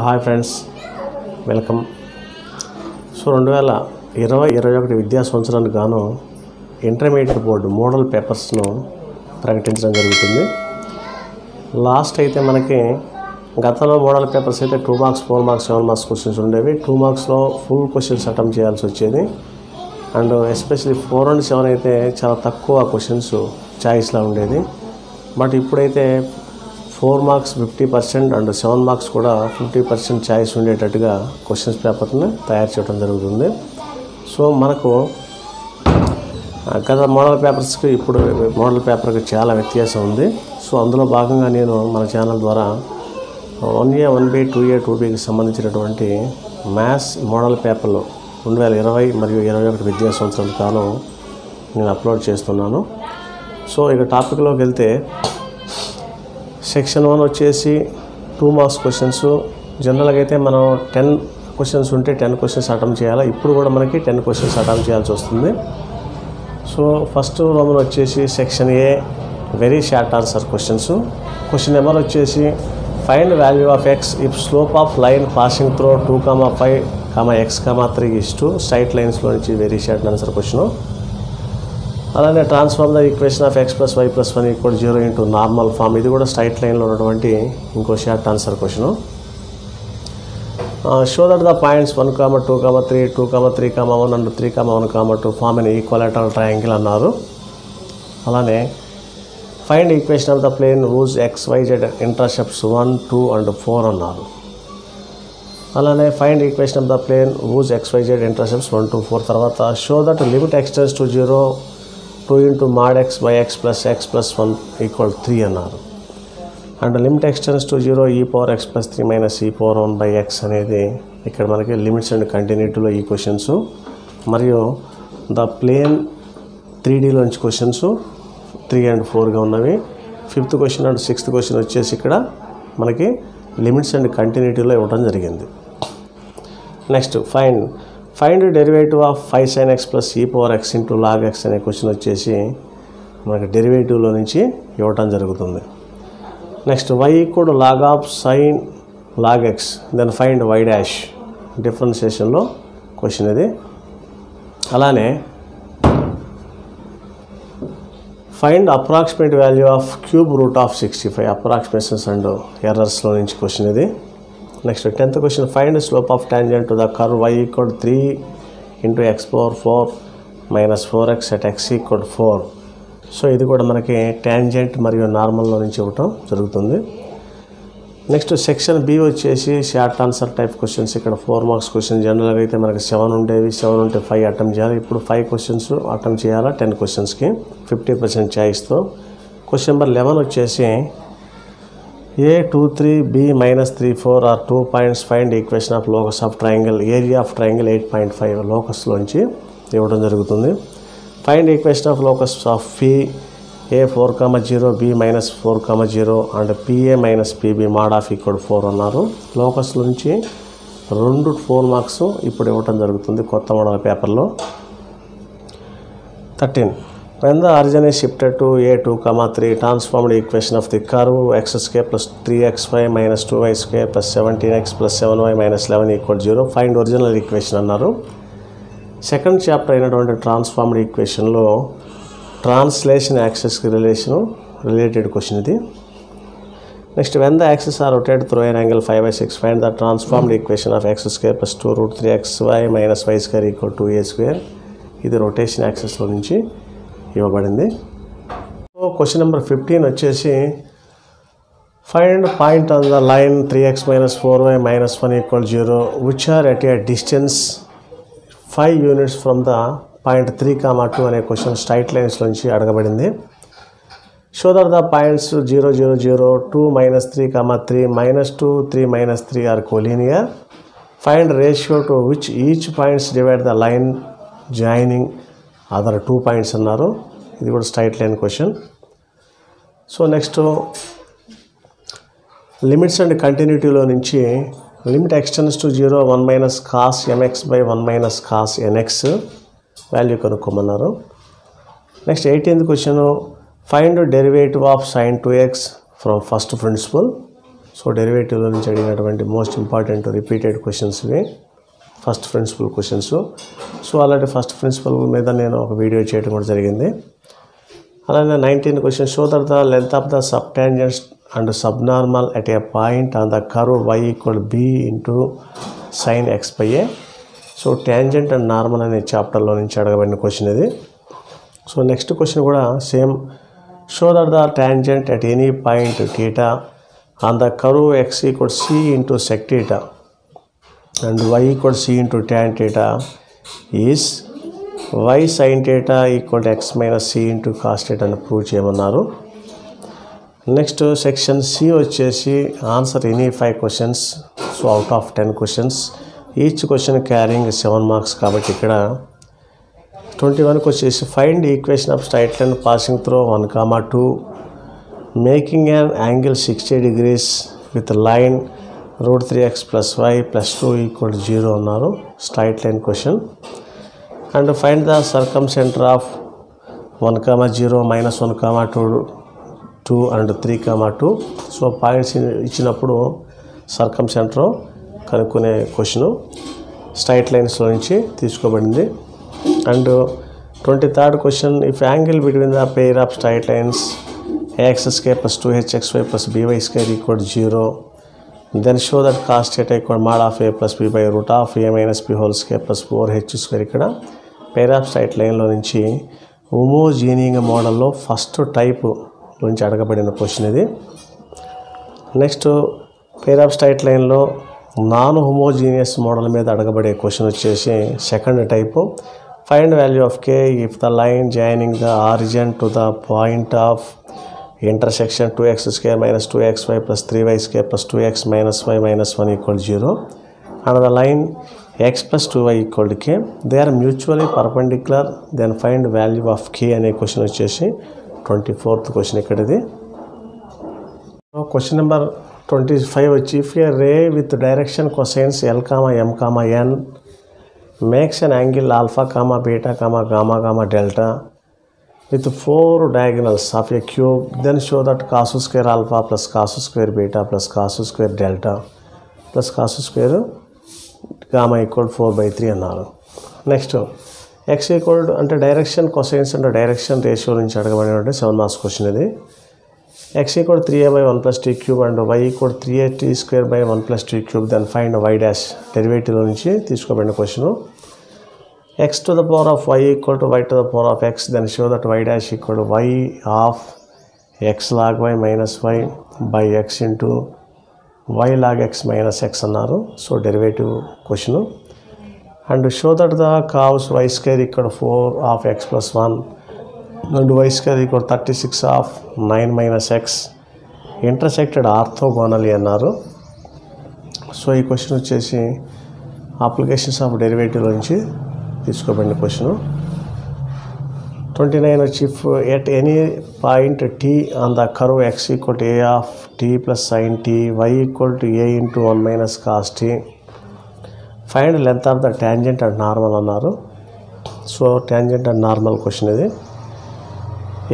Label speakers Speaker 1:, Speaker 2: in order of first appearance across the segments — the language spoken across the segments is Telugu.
Speaker 1: Hi friends, welcome. 2020-21 విద్యా సంవత్సరానికి గాను ఇంటర్మీడియట్ బోర్డు మోడల్ పేపర్స్ను ప్రకటించడం జరుగుతుంది. లాస్ట్ అయితే మనకి గతంలో మోడల్ పేపర్స్ అయితే 2 మార్క్స్ 4 మార్క్స్ 7 మార్క్స్ క్వశ్చన్స్ ఉండేవి. 2 మార్క్స్లో ఫుల్ క్వశ్చన్స్ అటెంప్ట్ చేయాల్సి వచ్చేది. అండ్ ఎస్పెషల్లీ 4 and 7 అయితే చాలా తక్కువ క్వశ్చన్స్ చాయిస్లా ఉండేది. బట్ ఇప్పుడైతే 4 మార్క్స్ 50% అండ్ 7 మార్క్స్ కూడా 50% చాయిస్ ఉండేటట్టుగా క్వశ్చన్స్ పేపర్ని తయారు చేయడం జరుగుతుంది. సో మనకు గత మోడల్ పేపర్స్కి ఇప్పుడు మోడల్ పేపర్కి చాలా వ్యత్యాసం ఉంది. సో అందులో భాగంగా నేను మన ఛానల్ ద్వారా 1A 1B 2A 2Bకి సంబంధించినటువంటి మ్యాథ్స్ మోడల్ పేపర్లు 2020 మరియు 2021 విద్యా సంవత్సరం కాలం నేను అప్లోడ్ చేస్తున్నాను. సో ఇక టాపిక్లోకి వెళ్తే సెక్షన్ 1 వచ్చేసి 2 మార్క్స్ క్వశ్చన్స్. జనరల్గా అయితే మనం 10 క్వశ్చన్స్ ఉంటే 10 క్వశ్చన్స్ అటెంప్ట్ చేయాలి. ఇప్పుడు కూడా మనకి 10 క్వశ్చన్స్ అటెంప్ట్ చేయాల్సి వస్తుంది. సో ఫస్ట్ రోమన్ వచ్చేసి section A very short answer questions. Question number వచ్చేసి find value of x if slope of line passing through 2,5, x, 3 is to straight లైన్స్లో నుంచి వెరీ షార్ట్ ఆన్సర్ క్వశ్చన్. అలానే transform the equation of x + y + 1 = 0 into normal form. ఇది కూడా స్ట్రైట్ లైన్లో ఉన్నటువంటి ఇంకో short answer question. Show that the points 1, 2, 3, 2, 3, 1 and 3, 1, 2 form an equilateral triangle అన్నారు. అలానే find equation of the plane whose XYZ intercepts 1, 2 and 4 అన్నారు. అలానే find equation of the plane whose XYZ intercepts 1, 2, 4 తర్వాత show that limit extends to 0 2 into mod x by x plus x plus 1 = 3 అన్నారు. And limit x tends to 0 e power x plus 3 minus e power 1 by x అనేది ఇక్కడ మనకి లిమిట్స్ అండ్ కంటిన్యూటీలో ఈ క్వశ్చన్స్. మరియు ద ప్లేన్ 3Dలోంచి క్వశ్చన్స్ 3 and 4గా ఉన్నవి. 5th question and 6th question వచ్చేసి ఇక్కడ మనకి లిమిట్స్ అండ్ కంటిన్యూటీలో ఇవ్వడం జరిగింది. Next find derivative of 5 sin x plus e power x into log x అనే క్వశ్చన్ వచ్చేసి మనకి డెరివేటివ్లో నుంచి ఇవ్వటం జరుగుతుంది. Next y = log of sin log x then find y dash డిఫరెన్షియేషన్లో క్వశ్చన్ ఇది. అలానే find approximate value of cube root of 65 approximations and ఎర్రర్స్లో నుంచి క్వశ్చన్ ఇది. Next 10th question find slope of tangent to the curve y = 3 into x power 4 minus 4x at x = 4. So ఇది కూడా మనకి టాంజెంట్ మరియు నార్మల్లో నుంచి ఇవ్వటం జరుగుతుంది. నెక్స్ట్ సెక్షన్ బి వచ్చేసి షార్ట్ ఆన్సర్ టైప్ క్వశ్చన్స్. ఇక్కడ 4 మార్క్స్ క్వశ్చన్. జనరల్గా అయితే మనకి 7 ఉండేవి. 7 ఉంటే 5 అటెంప్ట్ చేయాలి. ఇప్పుడు 5 క్వశ్చన్స్ అటెంప్ట్ చేయాలా 10 క్వశ్చన్స్కి 50% చాయిస్తో. క్వశ్చన్ నెంబర్ 11 వచ్చేసి A 2, 3, B -3, 4 are 2 points. Find equation of locus of triangle. Area of triangle 8.5 లోకస్లోంచి ఇవ్వడం జరుగుతుంది. Find equation of locus of P A 4, 0 B -4, 0 and PA - PB mod of = 4 అన్నారు. లోకస్ నుంచి 2 4 మార్క్స్ ఇప్పుడు ఇవ్వడం జరుగుతుంది కొత్త మోడల్ పేపర్లో. 13 when the origin is shifted to A 2, 3 transformed equation of the curve x² plus 3xy minus 2y² plus 17x plus 7y minus 11 = 0 find original equation అన్నారు. సెకండ్ చాప్టర్ అయినటువంటి ట్రాన్స్ఫార్మ్డ్ ఈక్వేషన్లో ట్రాన్స్లేషన్ యాక్సెస్కి రిలేటెడ్ క్వశ్చన్ ఇది. Next when the axes are rotated through an angle 5/6 find the transformed equation of x² plus 2√3xy minus y² = 2a². ఇది రొటేషన్ యాక్సెస్లో నుంచి ఇవ్వబడింది. సో క్వశ్చన్ నెంబర్ 15 వచ్చేసి find point on the line 3x - 4y - 1 = 0 which are at a distance 5 units from the point 3, 2 అనే క్వశ్చన్ స్ట్రైట్ లైన్స్ నుంచి అడగబడింది. Show that the points 0, 0, 0, 2, -3, 3, -2, 3, -3 are collinear. Find ratio to which each points divide the line joining other 2 points అన్నారు. ఇది కూడా straight line question. So next limits and కంటిన్యూటీలో నుంచి limit extends to 0 1 - cos mx by 1 - cos nx value కనుక్కోమన్నారు. Next 18th question find derivative of sin 2x from first principle. So డెరివేటివ్లో నుంచి అడిగినటువంటి మోస్ట్ ఇంపార్టెంట్ రిపీటెడ్ క్వశ్చన్స్ ఇవి, ఫస్ట్ ప్రిన్సిపల్ క్వశ్చన్స్. సో అలాంటి ఫస్ట్ ప్రిన్సిపల్ మీద నేను ఒక వీడియో చేయడం కూడా జరిగింది. అలానే 19 question, show that the length of the sub tangents and subnormal at a point on the curve y equal b into sin x by a. So tangent and normal అనే చాప్టర్లో నుంచి అడగబడిన క్వశ్చన్ ఇది. సో నెక్స్ట్ క్వశ్చన్ కూడా same, show that the tangent at any point θ on the curve x equal c into sec θ and y equal c into tan theta is y sin theta equal to x minus c into cos theta అని ప్రూవ్ చేయమన్నారు. నెక్స్ట్ సెక్షన్ సి వచ్చేసి answer any 5 questions. So out of 10 questions, each question carrying 7 marks. కాబట్టి ఇక్కడ 21కి వచ్చేసి find equation of straight line passing through 1, 2 making an angle 60 degrees with line √3x plus y plus 2 equal to 0 అన్నారు. Straight line question. And find the circumcentre of 1, 0, -1, 2 and 3, 2. So points ఇచ్చినప్పుడు సర్కమ్సెంటర్ కనుక్కునే క్వశ్చను స్ట్రైట్ లైన్స్లో నుంచి తీసుకోబడింది. And 23rd question, if angle between the pair of straight lines ax² plus 2hxy plus by² equal to 0, then show that cos theta equal mod of a plus b by root of a minus b whole square plus 4h². ఇక్కడ పెయిర్ ఆఫ్ స్ట్రైట్ లైన్లో నుంచి హోమోజీనియస్ మోడల్లో ఫస్ట్ టైప్ నుంచి అడగబడిన క్వశ్చన్ ఇది. నెక్స్ట్ పెయిర్ ఆఫ్ స్ట్రైట్ లైన్లో నాన్ హోమోజీనియస్ మోడల్ మీద అడగబడే క్వశ్చన్ వచ్చేసి second type, find value of k if the line joining the origin to the point of intersection 2x² minus 2xy plus 3y² plus 2x minus y minus 1 equal to 0 and the line x plus 2y equal to k, they are mutually perpendicular, then find value of k అనే క్వశ్చన్ వచ్చేసి 24th క్వశ్చన్ ఇక్కడ ఇది. క్వశ్చన్ నెంబర్ 25 వచ్చి, if A ray with direction cosines l, m, n makes an angle alpha, beta, gamma, delta with 4 diagonals of a cube, then show that cos square alpha plus cos square beta plus cos square delta plus cos square gamma equal 4/3 అన్నారు. నెక్స్ట్ x ఈక్వల్ అంటే డైరెక్షన్ కొసైన్స్ అంటే డైరెక్షన్ రేషియో నుంచి అడగబడినటువంటి 7 మార్క్స్ క్వశ్చన్ ఇది. x equal 3a/1 plus t cube and y equal 3at² + 1 + t cube, then find y dash derivative నుంచి తీసుకోబడిన question. x to the power of y equal to y to the power of x, then show that y dash equal to y of x log y minus y by x into y log x minus x అన్నారు. So derivative question. And show that the cos y² equal to 4 of x plus 1 and y² equal to 36 of 9 minus x intersected orthogonally అన్నారు. సో ఈ క్వశ్చన్ వచ్చేసి అప్లికేషన్స్ ఆఫ్ డెరివేటివ్ నుంచి తీసుకోబడిన క్వశ్చన్. 29 వచ్చి, if at any point t on the curve x equal to a of t plus sin t, y equal to a into 1 minus cos t, find length of the tangent and normal అన్నారు. So tangent and normal question ఇది.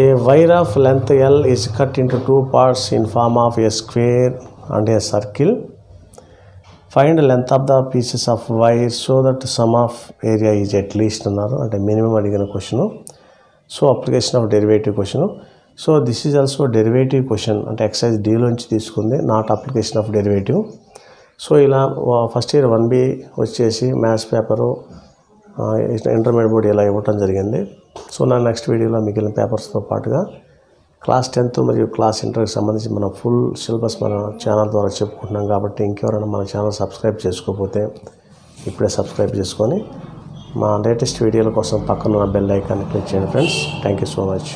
Speaker 1: A wire of length l is cut into 2 parts in form of A square and a circle, find length of the pieces of wire so that some of area is at least అన్నారు. అంటే మినిమం అడిగిన question. So application of derivative question. So this is also derivative question, అంటే ఎక్సైజ్ డీలోంచి తీసుకుంది, not application of derivative. So ఇలా ఫస్ట్ ఇయర్ 1B వచ్చేసి మ్యాథ్స్ పేపరు ఇంటర్మీడియట్ బోర్డు ఇలా ఇవ్వటం జరిగింది. సో నా నెక్స్ట్ వీడియోలో మిగిలిన పేపర్స్తో పాటుగా క్లాస్ 10th మరియు క్లాస్ ఇంటర్కి సంబంధించి మన ఫుల్ సిలబస్ మన ఛానల్ ద్వారా చెప్పుకుంటున్నాం. కాబట్టి ఇంకెవరైనా మన ఛానల్ సబ్స్క్రైబ్ చేసుకోకపోతే ఇప్పుడే సబ్స్క్రైబ్ చేసుకొని మా లేటెస్ట్ వీడియోల కోసం పక్కన ఉన్న బెల్ ఐకాన్ని క్లిక్ చేయండి friends. Thank you so much.